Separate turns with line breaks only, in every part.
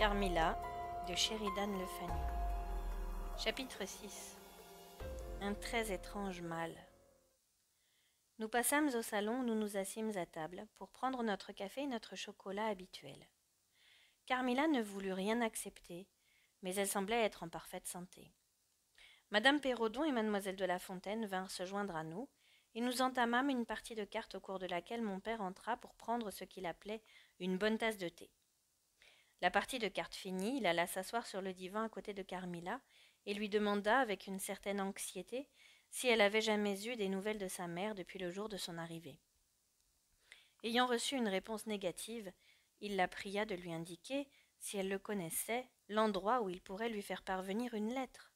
Carmilla de Sheridan Le Fanu. Chapitre 6. Un très étrange mal. Nous passâmes au salon où nous nous assîmes à table pour prendre notre café et notre chocolat habituels. Carmilla ne voulut rien accepter, mais elle semblait être en parfaite santé. Madame Perrodon et mademoiselle de La Fontaine vinrent se joindre à nous, et nous entamâmes une partie de cartes au cours de laquelle mon père entra pour prendre ce qu'il appelait une bonne tasse de thé. La partie de cartes finie, il alla s'asseoir sur le divan à côté de Carmilla et lui demanda avec une certaine anxiété si elle avait jamais eu des nouvelles de sa mère depuis le jour de son arrivée. Ayant reçu une réponse négative, il la pria de lui indiquer, si elle le connaissait, l'endroit où il pourrait lui faire parvenir une lettre.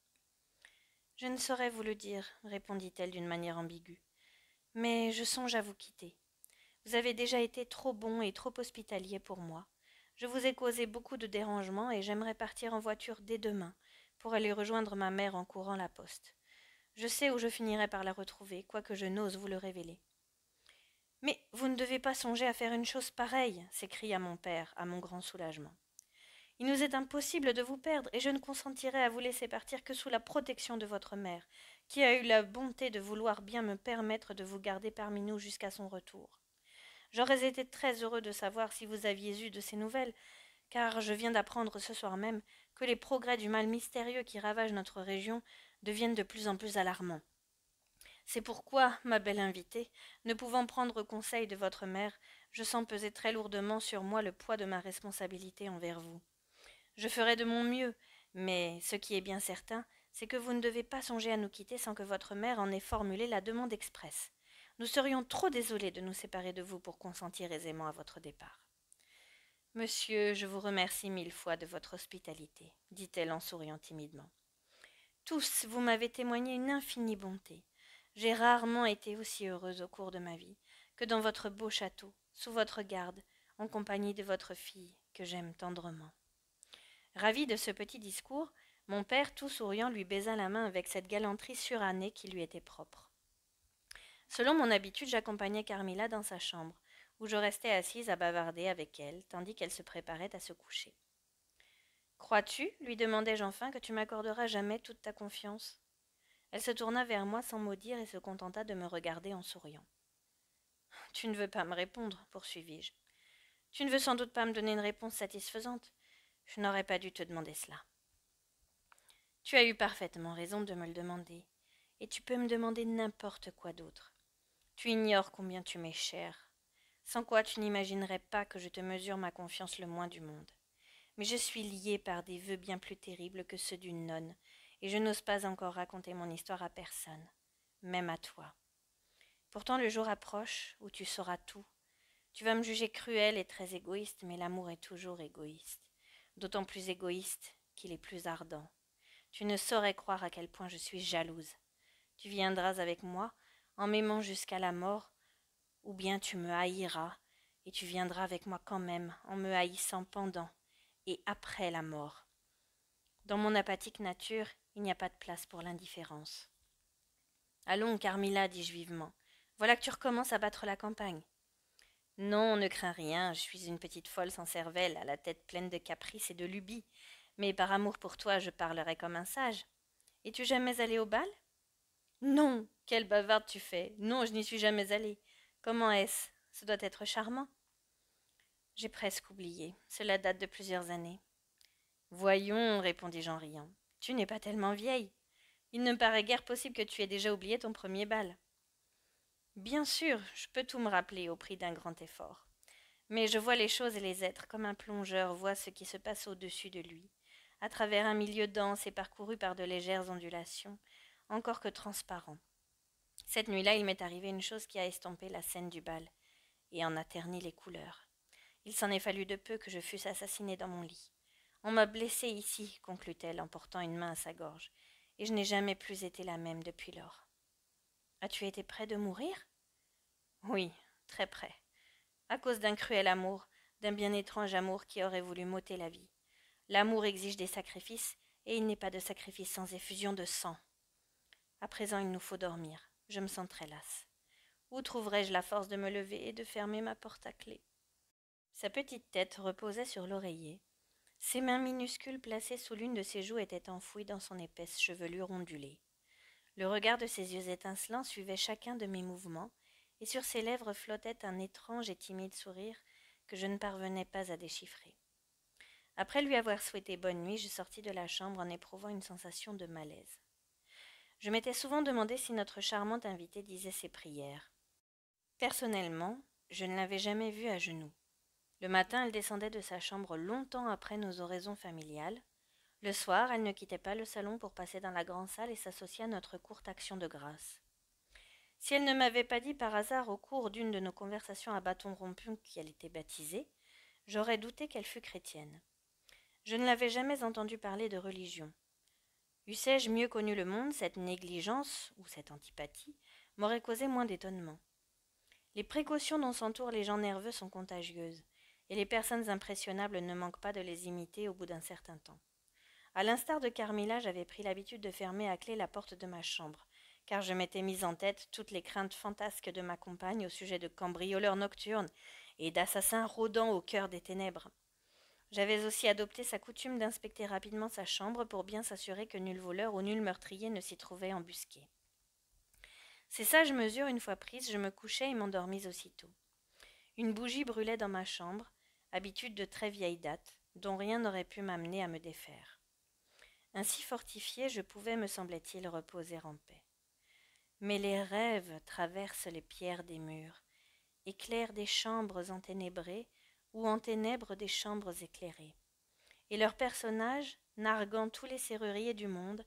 « Je ne saurais vous le dire, répondit-elle d'une manière ambiguë, mais je songe à vous quitter. Vous avez déjà été trop bon et trop hospitalier pour moi. Je vous ai causé beaucoup de dérangements et j'aimerais partir en voiture dès demain pour aller rejoindre ma mère en courant la poste. Je sais où je finirai par la retrouver, quoique je n'ose vous le révéler. »« Mais vous ne devez pas songer à faire une chose pareille, s'écria mon père, à mon grand soulagement. Il nous est impossible de vous perdre, et je ne consentirai à vous laisser partir que sous la protection de votre mère, qui a eu la bonté de vouloir bien me permettre de vous garder parmi nous jusqu'à son retour. J'aurais été très heureux de savoir si vous aviez eu de ces nouvelles, car je viens d'apprendre ce soir même que les progrès du mal mystérieux qui ravage notre région deviennent de plus en plus alarmants. C'est pourquoi, ma belle invitée, ne pouvant prendre conseil de votre mère, je sens peser très lourdement sur moi le poids de ma responsabilité envers vous. Je ferai de mon mieux, mais ce qui est bien certain, c'est que vous ne devez pas songer à nous quitter sans que votre mère en ait formulé la demande expresse. Nous serions trop désolés de nous séparer de vous pour consentir aisément à votre départ. « Monsieur, je vous remercie 1000 fois de votre hospitalité, dit-elle en souriant timidement. Tous, vous m'avez témoigné une infinie bonté. J'ai rarement été aussi heureuse au cours de ma vie que dans votre beau château, sous votre garde, en compagnie de votre fille, que j'aime tendrement. » Ravi de ce petit discours, mon père, tout souriant, lui baisa la main avec cette galanterie surannée qui lui était propre. Selon mon habitude, j'accompagnai Carmilla dans sa chambre, où je restai assise à bavarder avec elle, tandis qu'elle se préparait à se coucher. « Crois-tu, lui demandai-je enfin, que tu m'accorderas jamais toute ta confiance ?» Elle se tourna vers moi sans mot dire et se contenta de me regarder en souriant. « Tu ne veux pas me répondre, poursuivis-je. Tu ne veux sans doute pas me donner une réponse satisfaisante. Je n'aurais pas dû te demander cela. »« Tu as eu parfaitement raison de me le demander, et tu peux me demander n'importe quoi d'autre. Tu ignores combien tu m'es chère, sans quoi tu n'imaginerais pas que je te mesure ma confiance le moins du monde. Mais je suis liée par des vœux bien plus terribles que ceux d'une nonne, et je n'ose pas encore raconter mon histoire à personne, même à toi. Pourtant le jour approche où tu sauras tout. Tu vas me juger cruelle et très égoïste, mais l'amour est toujours égoïste, d'autant plus égoïste qu'il est plus ardent. Tu ne saurais croire à quel point je suis jalouse. Tu viendras avec moi, en m'aimant jusqu'à la mort, ou bien tu me haïras, et tu viendras avec moi quand même, en me haïssant pendant et après la mort. Dans mon apathique nature, il n'y a pas de place pour l'indifférence. « Allons, Carmilla, dis-je vivement, voilà que tu recommences à battre la campagne. »« Non, ne crains rien, je suis une petite folle sans cervelle, à la tête pleine de caprices et de lubies, mais par amour pour toi, je parlerai comme un sage. Es-tu jamais allée au bal ? » ?»« Non, quelle bavarde tu fais. Non, je n'y suis jamais allée. Comment est-ce ? Ce doit être charmant. » »« J'ai presque oublié. Cela date de plusieurs années. »« Voyons, répondis-je en riant, tu n'es pas tellement vieille. Il ne me paraît guère possible que tu aies déjà oublié ton premier bal. »« Bien sûr, je peux tout me rappeler au prix d'un grand effort. Mais je vois les choses et les êtres comme un plongeur voit ce qui se passe au-dessus de lui, à travers un milieu dense et parcouru par de légères ondulations, encore que transparent. Cette nuit-là, il m'est arrivé une chose qui a estompé la scène du bal et en a terni les couleurs. Il s'en est fallu de peu que je fusse assassinée dans mon lit. On m'a blessée ici, conclut-elle en portant une main à sa gorge, et je n'ai jamais plus été la même depuis lors. « As-tu été près de mourir ? » ?»« Oui, très près. À cause d'un cruel amour, d'un bien étrange amour qui aurait voulu m'ôter la vie. L'amour exige des sacrifices, et il n'est pas de sacrifice sans effusion de sang. À présent, il nous faut dormir. Je me sens très lasse. Où trouverai-je la force de me lever et de fermer ma porte à clé ? Sa petite tête reposait sur l'oreiller. Ses mains minuscules placées sous l'une de ses joues étaient enfouies dans son épaisse chevelure ondulée. Le regard de ses yeux étincelants suivait chacun de mes mouvements, et sur ses lèvres flottait un étrange et timide sourire que je ne parvenais pas à déchiffrer. Après lui avoir souhaité bonne nuit, je sortis de la chambre en éprouvant une sensation de malaise. Je m'étais souvent demandé si notre charmante invitée disait ses prières. Personnellement, je ne l'avais jamais vue à genoux. Le matin, elle descendait de sa chambre longtemps après nos oraisons familiales. Le soir, elle ne quittait pas le salon pour passer dans la grande salle et s'associer à notre courte action de grâce. Si elle ne m'avait pas dit par hasard au cours d'une de nos conversations à bâton rompu qu'elle était baptisée, j'aurais douté qu'elle fût chrétienne. Je ne l'avais jamais entendue parler de religion. Eussé-je mieux connu le monde, cette négligence, ou cette antipathie, m'aurait causé moins d'étonnement. Les précautions dont s'entourent les gens nerveux sont contagieuses, et les personnes impressionnables ne manquent pas de les imiter au bout d'un certain temps. À l'instar de Carmilla, j'avais pris l'habitude de fermer à clé la porte de ma chambre, car je m'étais mise en tête toutes les craintes fantasques de ma compagne au sujet de cambrioleurs nocturnes et d'assassins rôdant au cœur des ténèbres. J'avais aussi adopté sa coutume d'inspecter rapidement sa chambre pour bien s'assurer que nul voleur ou nul meurtrier ne s'y trouvait embusqué. Ces sages mesures une fois prises, je me couchai et m'endormis aussitôt. Une bougie brûlait dans ma chambre, habitude de très vieille date, dont rien n'aurait pu m'amener à me défaire. Ainsi fortifié, je pouvais, me semblait-il, reposer en paix. Mais les rêves traversent les pierres des murs, éclairent des chambres enténébrées ou enténèbrent des chambres éclairées. Et leurs personnages, narguant tous les serruriers du monde,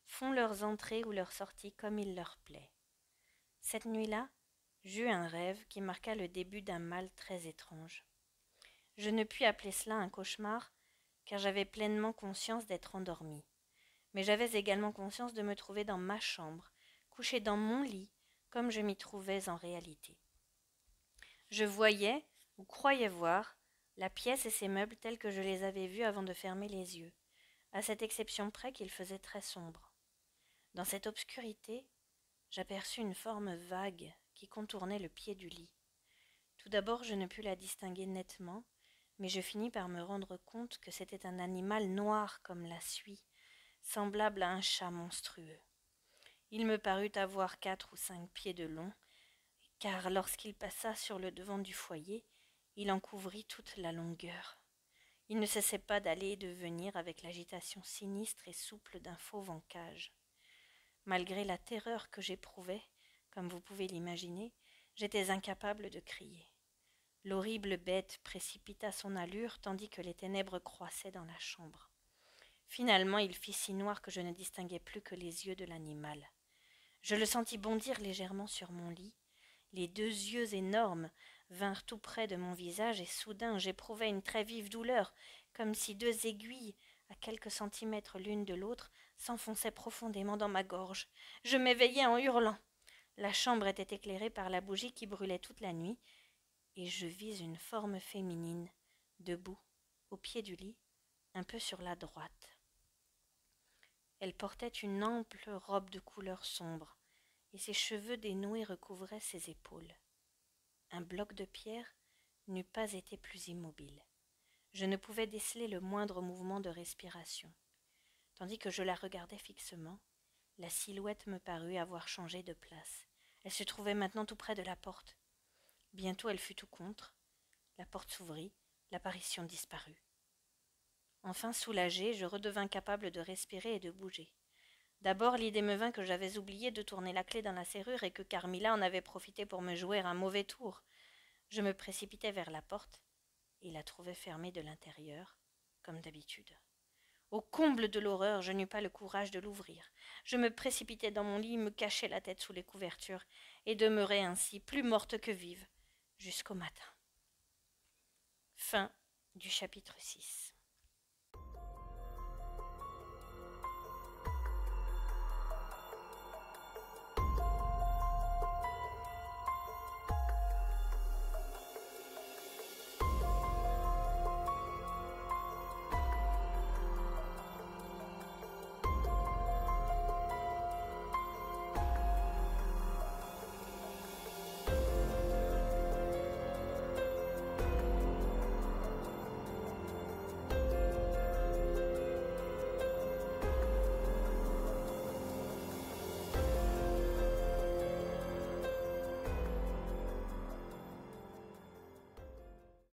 font leurs entrées ou leurs sorties comme il leur plaît. Cette nuit-là, j'eus un rêve qui marqua le début d'un mal très étrange. Je ne puis appeler cela un cauchemar, car j'avais pleinement conscience d'être endormie. Mais j'avais également conscience de me trouver dans ma chambre, couchée dans mon lit, comme je m'y trouvais en réalité. Je voyais, ou croyais voir, la pièce et ses meubles tels que je les avais vus avant de fermer les yeux, à cette exception près qu'il faisait très sombre. Dans cette obscurité, j'aperçus une forme vague qui contournait le pied du lit. Tout d'abord, je ne pus la distinguer nettement, mais je finis par me rendre compte que c'était un animal noir comme la suie, semblable à un chat monstrueux. Il me parut avoir 4 ou 5 pieds de long, car lorsqu'il passa sur le devant du foyer, il en couvrit toute la longueur. Il ne cessait pas d'aller et de venir avec l'agitation sinistre et souple d'un fauve en cage. Malgré la terreur que j'éprouvais, comme vous pouvez l'imaginer, j'étais incapable de crier. L'horrible bête précipita son allure tandis que les ténèbres croissaient dans la chambre. Finalement, il fit si noir que je ne distinguais plus que les yeux de l'animal. Je le sentis bondir légèrement sur mon lit. Les 2 yeux énormes vinrent tout près de mon visage et soudain j'éprouvai une très vive douleur, comme si 2 aiguilles, à quelques centimètres l'une de l'autre, s'enfonçaient profondément dans ma gorge. Je m'éveillai en hurlant. La chambre était éclairée par la bougie qui brûlait toute la nuit, et je vis une forme féminine, debout, au pied du lit, un peu sur la droite. Elle portait une ample robe de couleur sombre, et ses cheveux dénoués recouvraient ses épaules. Un bloc de pierre n'eût pas été plus immobile. Je ne pouvais déceler le moindre mouvement de respiration. Tandis que je la regardais fixement, la silhouette me parut avoir changé de place. Elle se trouvait maintenant tout près de la porte. Bientôt elle fut tout contre. La porte s'ouvrit, l'apparition disparut. Enfin soulagée, je redevins capable de respirer et de bouger. D'abord, l'idée me vint que j'avais oublié de tourner la clé dans la serrure et que Carmilla en avait profité pour me jouer un mauvais tour. Je me précipitai vers la porte et la trouvai fermée de l'intérieur, comme d'habitude. Au comble de l'horreur, je n'eus pas le courage de l'ouvrir. Je me précipitai dans mon lit, me cachai la tête sous les couvertures et demeurai ainsi, plus morte que vive, jusqu'au matin. Fin du chapitre 6.